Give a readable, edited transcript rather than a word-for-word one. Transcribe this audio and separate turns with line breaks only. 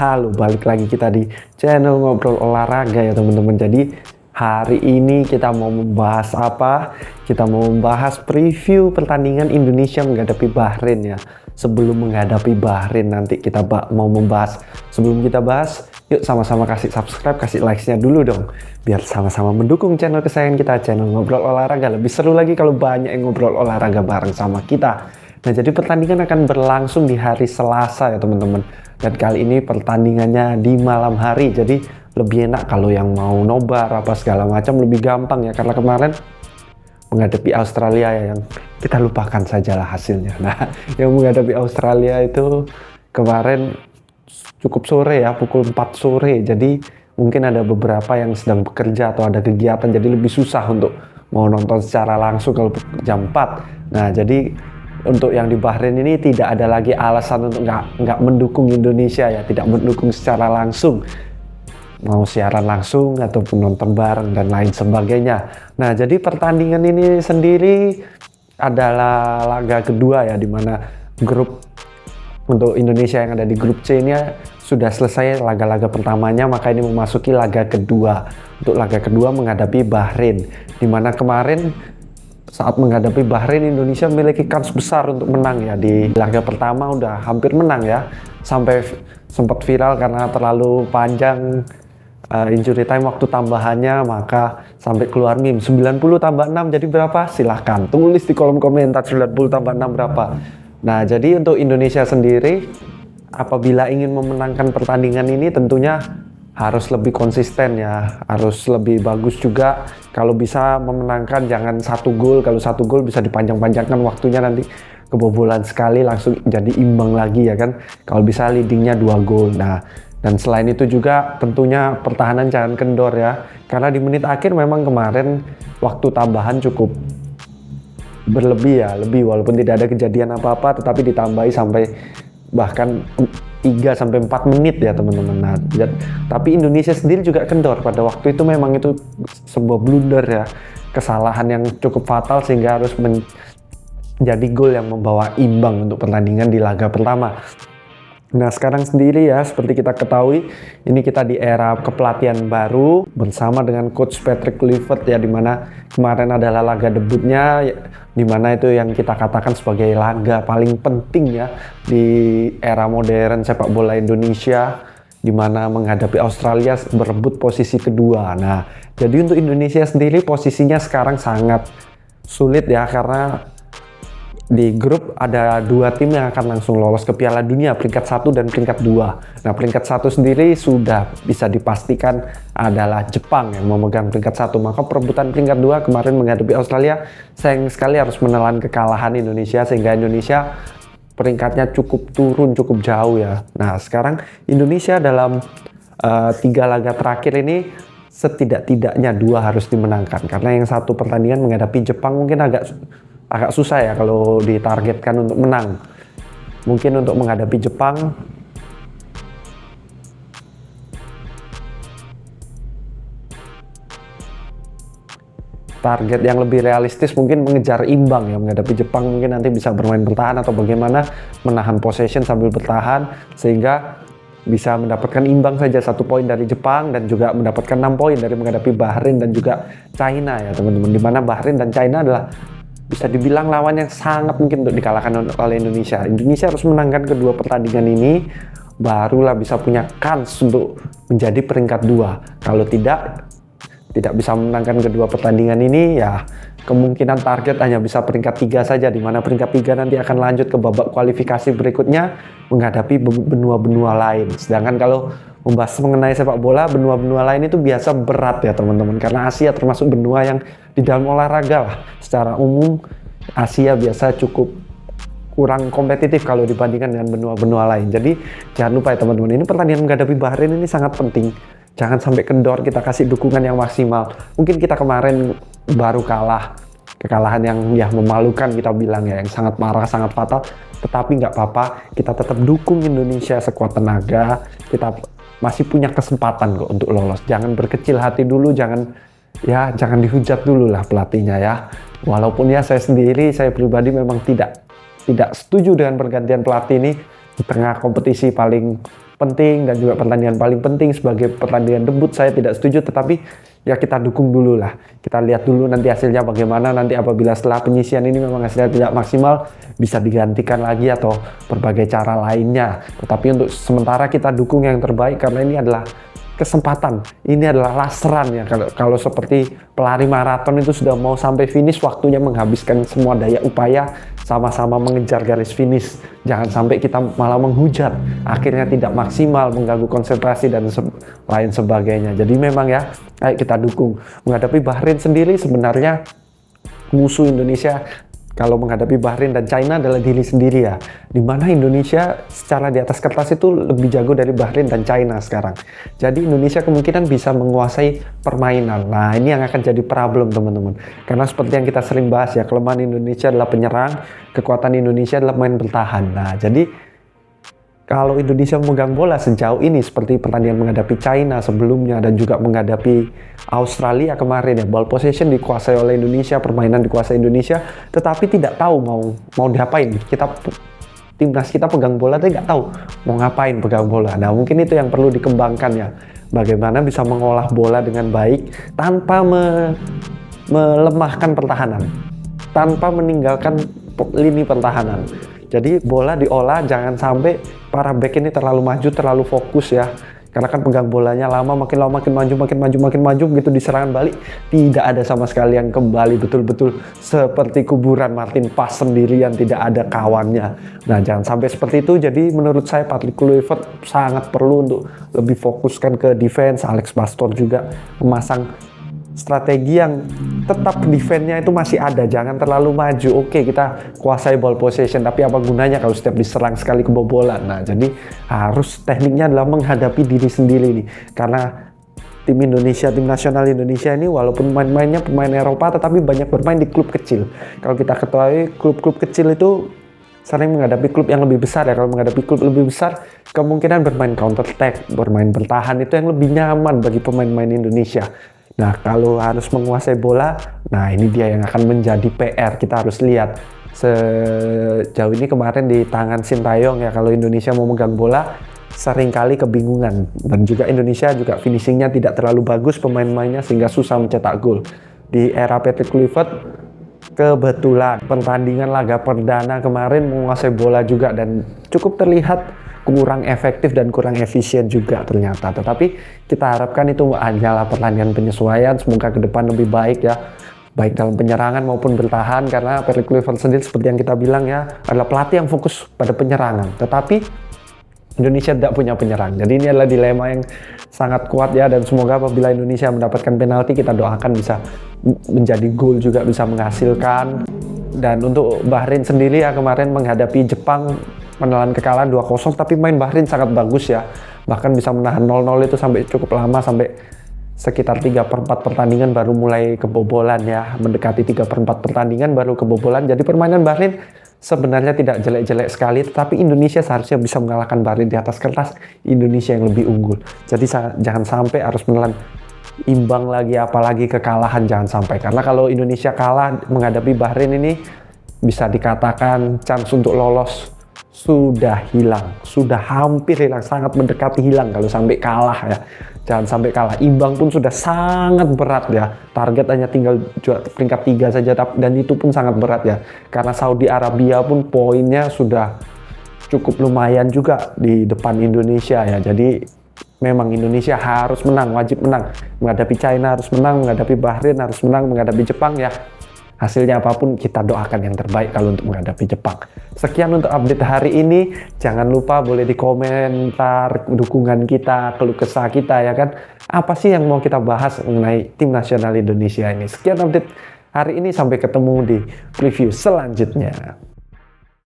Halo, balik lagi kita di channel Ngobrol Olahraga ya teman-teman. Jadi hari ini kita mau membahas apa? Kita mau membahas preview pertandingan Indonesia menghadapi Bahrain ya. Sebelum menghadapi Bahrain nanti kita mau membahas. Sebelum kita bahas, yuk sama-sama kasih subscribe, kasih likes-nya dulu dong. Biar sama-sama mendukung channel kesayangan kita, channel Ngobrol Olahraga. Lebih seru lagi kalau banyak yang ngobrol olahraga bareng sama kita. Nah, jadi pertandingan akan berlangsung di hari Selasa ya teman-teman. Dan kali ini pertandingannya di malam hari. Jadi lebih enak kalau yang mau nobar apa segala macam lebih gampang ya. Karena kemarin menghadapi Australia ya, yang kita lupakan sajalah hasilnya. Nah, yang menghadapi Australia itu kemarin cukup sore ya, pukul 4 sore. Jadi mungkin ada beberapa yang sedang bekerja atau ada kegiatan. Jadi lebih susah untuk mau nonton secara langsung kalau jam 4. Nah, jadi untuk yang di Bahrain ini tidak ada lagi alasan untuk nggak mendukung Indonesia ya, tidak mendukung secara langsung, mau siaran langsung ataupun nonton bareng dan lain sebagainya. Nah, jadi pertandingan ini sendiri adalah laga kedua ya, dimana grup untuk Indonesia yang ada di grup C ini sudah selesai laga-laga pertamanya, maka ini memasuki laga kedua. Untuk laga kedua menghadapi Bahrain, dimana kemarin saat menghadapi Bahrain, Indonesia memiliki kans besar untuk menang ya. Di laga pertama udah hampir menang ya, sampai sempat viral karena terlalu panjang injury time waktu tambahannya, maka sampai keluar meme 90 tambah 6 jadi berapa? Silahkan tulis di kolom komentar 90 tambah 6 berapa. Nah, jadi untuk Indonesia sendiri apabila ingin memenangkan pertandingan ini tentunya harus lebih konsisten ya, harus lebih bagus juga. Kalau bisa memenangkan jangan satu gol, kalau satu gol bisa dipanjang-panjangkan waktunya, nanti kebobolan sekali langsung jadi imbang lagi ya kan. Kalau bisa leadingnya 2 gol. Nah, dan selain itu juga tentunya pertahanan jangan kendor ya, karena di menit akhir memang kemarin waktu tambahan cukup berlebih ya, walaupun tidak ada kejadian apa-apa tetapi ditambahi sampai bahkan 3-4 menit ya teman-teman. Nah, tapi Indonesia sendiri juga kendor pada waktu itu, memang itu sebuah blunder ya, kesalahan yang cukup fatal sehingga harus menjadi gol yang membawa imbang untuk pertandingan di laga pertama. Nah, sekarang sendiri ya, seperti kita ketahui, ini kita di era kepelatihan baru bersama dengan Coach Patrick Kluivert ya, dimana kemarin adalah laga debutnya, dimana itu yang kita katakan sebagai laga paling penting ya di era modern sepak bola Indonesia, dimana menghadapi Australia berebut posisi kedua. Nah, jadi untuk Indonesia sendiri posisinya sekarang sangat sulit ya, karena di grup ada 2 tim yang akan langsung lolos ke Piala Dunia, peringkat 1 dan peringkat 2. Nah, peringkat 1 sendiri sudah bisa dipastikan adalah Jepang yang memegang peringkat 1. Maka perebutan peringkat 2 kemarin menghadapi Australia sayang sekali harus menelan kekalahan Indonesia, sehingga Indonesia peringkatnya cukup turun cukup jauh ya. Nah, sekarang Indonesia dalam 3 laga terakhir ini setidak-tidaknya 2 harus dimenangkan, karena yang satu pertandingan menghadapi Jepang mungkin agak susah ya kalau ditargetkan untuk menang. Mungkin untuk menghadapi Jepang target yang lebih realistis mungkin mengejar imbang ya. Menghadapi Jepang mungkin nanti bisa bermain bertahan atau bagaimana, menahan possession sambil bertahan sehingga bisa mendapatkan imbang saja 1 poin dari Jepang, dan juga mendapatkan 6 poin dari menghadapi Bahrain dan juga China ya teman-teman, dimana Bahrain dan China adalah bisa dibilang lawan yang sangat mungkin untuk dikalahkan oleh Indonesia. Indonesia harus menangkan kedua pertandingan ini, barulah bisa punya kans untuk menjadi peringkat 2. Kalau tidak bisa menangkan kedua pertandingan ini ya, kemungkinan target hanya bisa peringkat 3 saja, di mana peringkat 3 nanti akan lanjut ke babak kualifikasi berikutnya menghadapi benua-benua lain. Sedangkan kalau membahas mengenai sepak bola, benua-benua lain itu biasa berat ya teman-teman, karena Asia termasuk benua yang di dalam olahraga lah secara umum Asia biasa cukup kurang kompetitif kalau dibandingkan dengan benua-benua lain. Jadi jangan lupa ya teman-teman, ini pertandingan menghadapi Bahrain ini sangat penting, jangan sampai kendor, kita kasih dukungan yang maksimal. Mungkin kita kemarin baru kalah, kekalahan yang ya memalukan kita bilang ya, yang sangat marah, sangat fatal, tetapi nggak apa-apa, kita tetap dukung Indonesia sekuat tenaga, kita masih punya kesempatan kok untuk lolos. Jangan berkecil hati dulu, jangan dihujat dulu lah pelatihnya ya. Walaupun ya saya pribadi memang tidak setuju dengan pergantian pelatih ini di tengah kompetisi paling penting dan juga pertandingan paling penting sebagai pertandingan debut saya tidak setuju, tetapi ya kita dukung dulu lah. Kita lihat dulu nanti hasilnya bagaimana, nanti apabila setelah penyisian ini memang hasilnya tidak maksimal bisa digantikan lagi atau berbagai cara lainnya. Tetapi untuk sementara kita dukung yang terbaik karena ini adalah kesempatan, ini adalah laseran ya. Kalau seperti pelari maraton itu sudah mau sampai finish, waktunya menghabiskan semua daya upaya sama-sama mengejar garis finish. Jangan sampai kita malah menghujat, akhirnya tidak maksimal, mengganggu konsentrasi dan lain sebagainya. Jadi memang ya, ayo kita dukung. Menghadapi Bahrain sendiri sebenarnya musuh Indonesia kalau menghadapi Bahrain dan China adalah diri sendiri ya. Dimana Indonesia secara di atas kertas itu lebih jago dari Bahrain dan China sekarang. Jadi Indonesia kemungkinan bisa menguasai permainan. Nah ini yang akan jadi problem teman-teman. Karena seperti yang kita sering bahas ya, kelemahan Indonesia adalah penyerang, kekuatan Indonesia adalah main bertahan. Nah jadi kalau Indonesia memegang bola sejauh ini seperti pertandingan menghadapi China sebelumnya dan juga menghadapi Australia kemarin ya, ball possession dikuasai oleh Indonesia, permainan dikuasai Indonesia, tetapi tidak tahu mau diapain. Timnas kita pegang bola tapi nggak tahu mau ngapain pegang bola. Nah mungkin itu yang perlu dikembangkan ya, bagaimana bisa mengolah bola dengan baik tanpa melemahkan pertahanan, tanpa meninggalkan lini pertahanan. Jadi bola diolah, jangan sampai para back ini terlalu maju, terlalu fokus ya. Karena kan pegang bolanya lama, makin lama makin maju gitu di serangan balik. Tidak ada sama sekali yang kembali, betul-betul seperti kuburan Martin Paes sendirian, tidak ada kawannya. Nah jangan sampai seperti itu. Jadi menurut saya Patrick Kluivert sangat perlu untuk lebih fokuskan ke defense. Alex Pastor juga memasang strategi yang tetap defense-nya itu masih ada, jangan terlalu maju. Oke, kita kuasai ball possession, tapi apa gunanya kalau setiap diserang sekali kebobolan. Nah, jadi harus tekniknya adalah menghadapi diri sendiri nih. Karena tim Indonesia, tim nasional Indonesia ini walaupun pemain-pemainnya pemain Eropa, tetapi banyak bermain di klub kecil. Kalau kita ketahui klub-klub kecil itu sering menghadapi klub yang lebih besar ya. Kalau menghadapi klub lebih besar, kemungkinan bermain counter attack, bermain bertahan itu yang lebih nyaman bagi pemain-pemain Indonesia. Nah, kalau harus menguasai bola, nah ini dia yang akan menjadi PR. Kita harus lihat sejauh ini kemarin di tangan Sintayong ya, kalau Indonesia mau megang bola seringkali kebingungan, dan juga Indonesia juga finishingnya tidak terlalu bagus pemain-pemainnya sehingga susah mencetak gol. Di era Patrick Kluivert kebetulan pertandingan laga perdana kemarin menguasai bola juga dan cukup terlihat kurang efektif dan kurang efisien juga ternyata. Tetapi kita harapkan itu hanyalah pertandingan penyesuaian, semoga ke depan lebih baik ya, baik dalam penyerangan maupun bertahan. Karena Patrick Kluivert sendiri seperti yang kita bilang ya, adalah pelatih yang fokus pada penyerangan, tetapi Indonesia tidak punya penyerang. Jadi ini adalah dilema yang sangat kuat ya, dan semoga apabila Indonesia mendapatkan penalti, kita doakan bisa menjadi gol juga, bisa menghasilkan. Dan untuk Bahrain sendiri ya, kemarin menghadapi Jepang menelan kekalahan 2-0, tapi main Bahrain sangat bagus ya. Bahkan bisa menahan 0-0 itu sampai cukup lama, sampai sekitar 3/4 pertandingan baru mulai kebobolan ya. Mendekati 3/4 pertandingan baru kebobolan. Jadi permainan Bahrain sebenarnya tidak jelek-jelek sekali, tetapi Indonesia seharusnya bisa mengalahkan Bahrain. Di atas kertas Indonesia yang lebih unggul. Jadi jangan sampai harus menelan imbang lagi, apalagi kekalahan, jangan sampai. Karena kalau Indonesia kalah menghadapi Bahrain ini, bisa dikatakan chance untuk lolos sudah hilang, sudah hampir hilang, sangat mendekati hilang kalau sampai kalah ya. Jangan sampai kalah, imbang pun sudah sangat berat ya. Target hanya tinggal peringkat 3 saja, dan itu pun sangat berat ya. Karena Saudi Arabia pun poinnya sudah cukup lumayan juga di depan Indonesia ya. Jadi memang Indonesia harus menang, wajib menang. Menghadapi China harus menang, menghadapi Bahrain harus menang, menghadapi Jepang ya, hasilnya apapun kita doakan yang terbaik kalau untuk menghadapi Jepang. Sekian untuk update hari ini. Jangan lupa boleh di komentar dukungan kita, keluh kesah kita ya kan. Apa sih yang mau kita bahas mengenai tim nasional Indonesia ini. Sekian update hari ini, sampai ketemu di preview selanjutnya.